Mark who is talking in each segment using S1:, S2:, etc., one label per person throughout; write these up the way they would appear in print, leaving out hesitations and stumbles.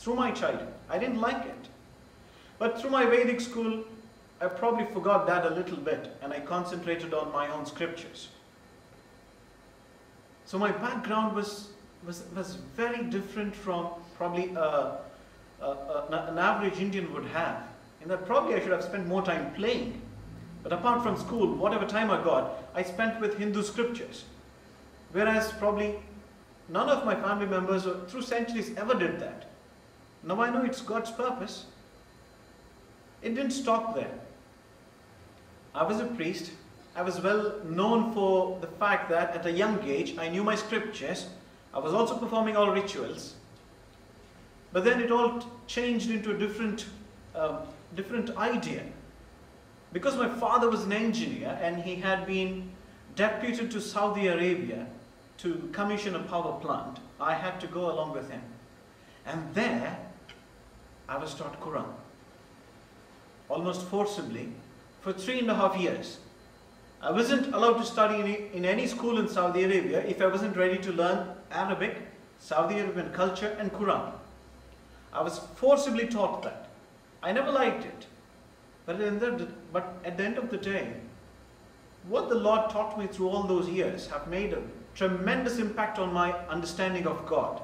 S1: through my childhood. I didn't like it. But through my Vedic school, I probably forgot that a little bit and I concentrated on my own scriptures. So my background was very different from probably an average Indian would have. In that probably I should have spent more time playing. But apart from school, whatever time I got, I spent with Hindu scriptures. Whereas probably none of my family members through centuries ever did that. Now I know it's God's purpose. It didn't stop there. I was a priest. I was well known for the fact that at a young age I knew my scriptures. I was also performing all rituals. But then it all changed into a different idea. Because my father was an engineer and he had been deputed to Saudi Arabia to commission a power plant, I had to go along with him. And there I was taught Quran. Almost forcibly for 3.5 years. I wasn't allowed to study in any school in Saudi Arabia if I wasn't ready to learn Arabic, Saudi Arabian culture and Quran. I was forcibly taught that. I never liked it. But at the end of the day, what the Lord taught me through all those years have made a tremendous impact on my understanding of God.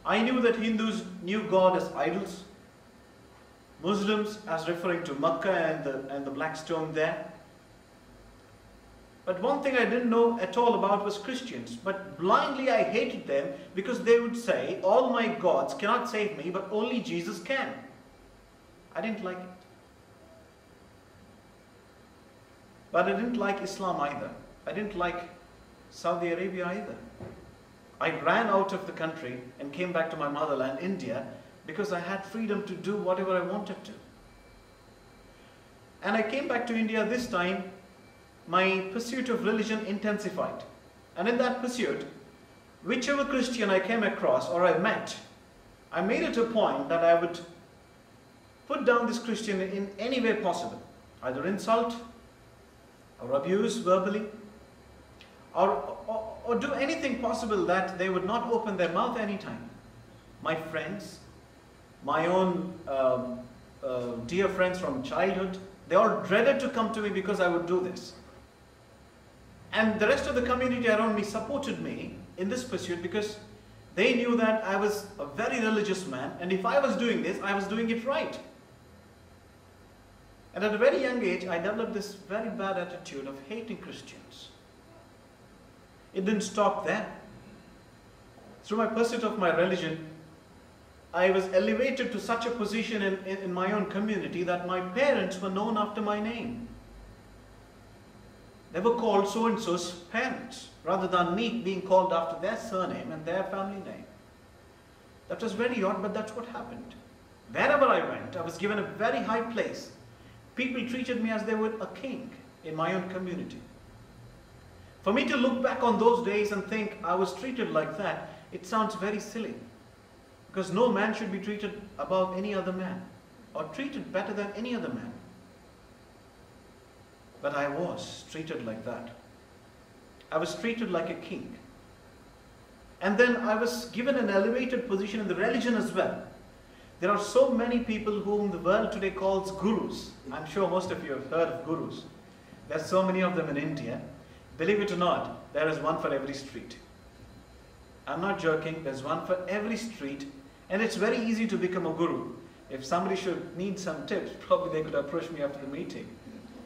S1: I knew that Hindus knew God as idols, Muslims as referring to Makkah and the black stone there. But one thing I didn't know at all about was Christians. But blindly I hated them because they would say, all my gods cannot save me, but only Jesus can. I didn't like it. But I didn't like Islam either. I didn't like Saudi Arabia either. I ran out of the country and came back to my motherland, India, because I had freedom to do whatever I wanted to. And I came back to India this time. My pursuit of religion intensified. And in that pursuit, whichever Christian I came across or I met, I made it a point that I would put down this Christian in any way possible. Either insult, or abuse verbally, or do anything possible that they would not open their mouth anytime. My friends, my own dear friends from childhood, they all dreaded to come to me because I would do this. And the rest of the community around me supported me in this pursuit because they knew that I was a very religious man, and if I was doing this, I was doing it right. And at a very young age, I developed this very bad attitude of hating Christians. It didn't stop there. Through my pursuit of my religion, I was elevated to such a position in my own community that my parents were known after my name. They were called so-and-so's parents, rather than me being called after their surname and their family name. That was very odd, but that's what happened. Wherever I went, I was given a very high place. People treated me as they were a king in my own community. For me to look back on those days and think I was treated like that, it sounds very silly. Because no man should be treated above any other man, or treated better than any other man. But I was treated like that. I was treated like a king. And then I was given an elevated position in the religion as well. There are so many people whom the world today calls gurus. I'm sure most of you have heard of gurus. There's so many of them in India. Believe it or not, there is one for every street. I'm not joking, there's one for every street, and it's very easy to become a guru. If somebody should need some tips, probably they could approach me after the meeting.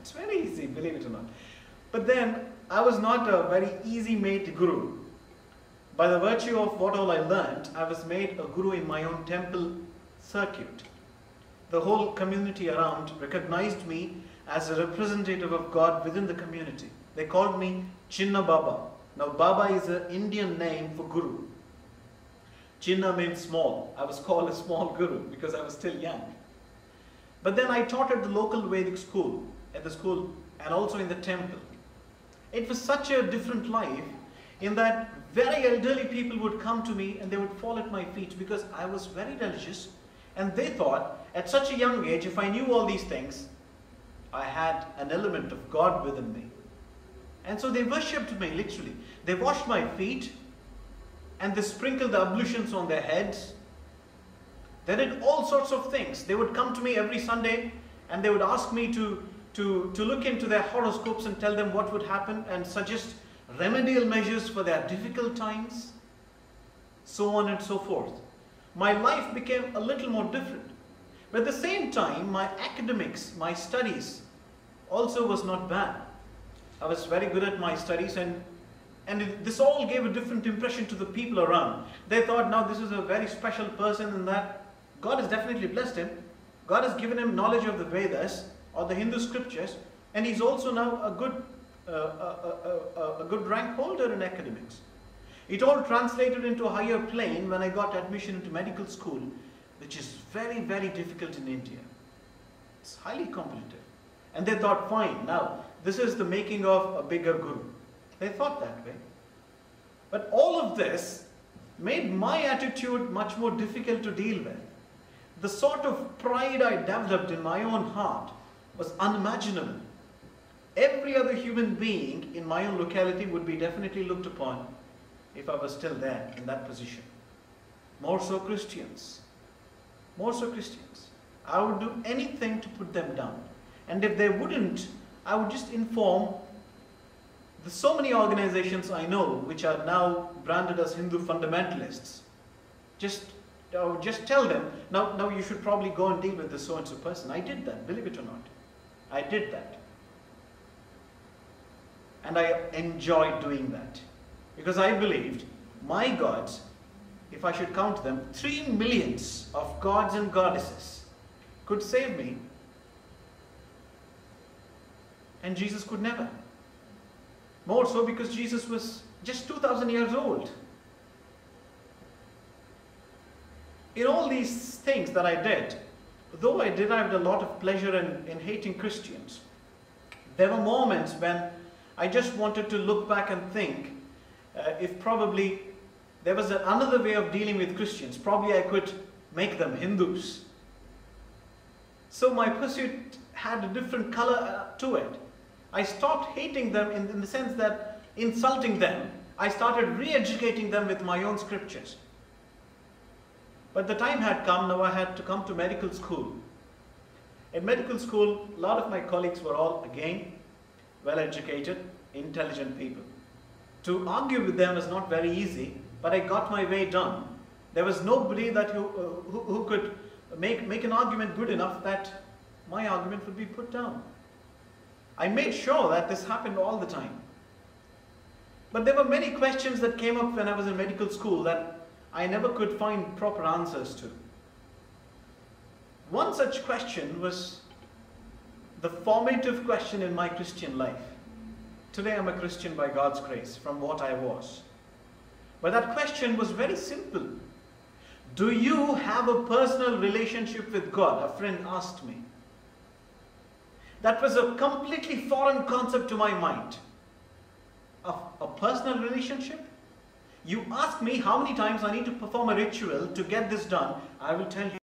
S1: It's very easy, believe it or not. But then, I was not a very easy-made guru. By the virtue of what all I learned, I was made a guru in my own temple circuit. The whole community around recognized me as a representative of God within the community. They called me Chinna Baba. Now Baba is an Indian name for guru. Chinna means small. I was called a small guru because I was still young. But then I taught at the local Vedic school, and also in the temple. It was such a different life in that very elderly people would come to me and they would fall at my feet because I was very religious, and they thought at such a young age, if I knew all these things, I had an element of God within me. And so they worshipped me literally. They washed my feet and they sprinkled the ablutions on their heads. They did all sorts of things. They would come to me every Sunday and they would ask me to look into their horoscopes and tell them what would happen and suggest remedial measures for their difficult times, so on and so forth. My life became a little more different. But at the same time, my academics, my studies also was not bad. I was very good at my studies, and this all gave a different impression to the people around. They thought, now this is a very special person, and that God has definitely blessed him. God has given him knowledge of the Vedas or the Hindu scriptures, and he's also now a good rank holder in academics. It all translated into a higher plane when I got admission into medical school, which is very, very difficult in India. It's highly competitive. And they thought, fine, now this is the making of a bigger guru. They thought that way. But all of this made my attitude much more difficult to deal with. The sort of pride I developed in my own heart was unimaginable. Every other human being in my own locality would be definitely looked upon if I was still there in that position. More so Christians. More so Christians. I would do anything to put them down. And if they wouldn't, I would just inform the so many organizations I know which are now branded as Hindu fundamentalists. I would just tell them, now you should probably go and deal with this so-and-so person. I did that, believe it or not. I did that. And I enjoyed doing that. Because I believed my gods, if I should count them, 3 millions of gods and goddesses could save me. And Jesus could never. More so because Jesus was just 2,000 years old. In all these things that I did, though I derived a lot of pleasure in hating Christians, there were moments when I just wanted to look back and think if probably there was another way of dealing with Christians. Probably I could make them Hindus. So my pursuit had a different color to it. I stopped hating them in the sense that insulting them, I started re-educating them with my own scriptures. But the time had come, now I had to come to medical school. In medical school, a lot of my colleagues were all, again, well-educated, intelligent people. To argue with them was not very easy, but I got my way done. There was nobody who could make an argument good enough that my argument would be put down. I made sure that this happened all the time. But there were many questions that came up when I was in medical school that I never could find proper answers to. One such question was the formative question in my Christian life. Today I'm a Christian by God's grace from what I was. But that question was very simple. Do you have a personal relationship with God? A friend asked me. That was a completely foreign concept to my mind. A personal relationship? You ask me how many times I need to perform a ritual to get this done, I will tell you.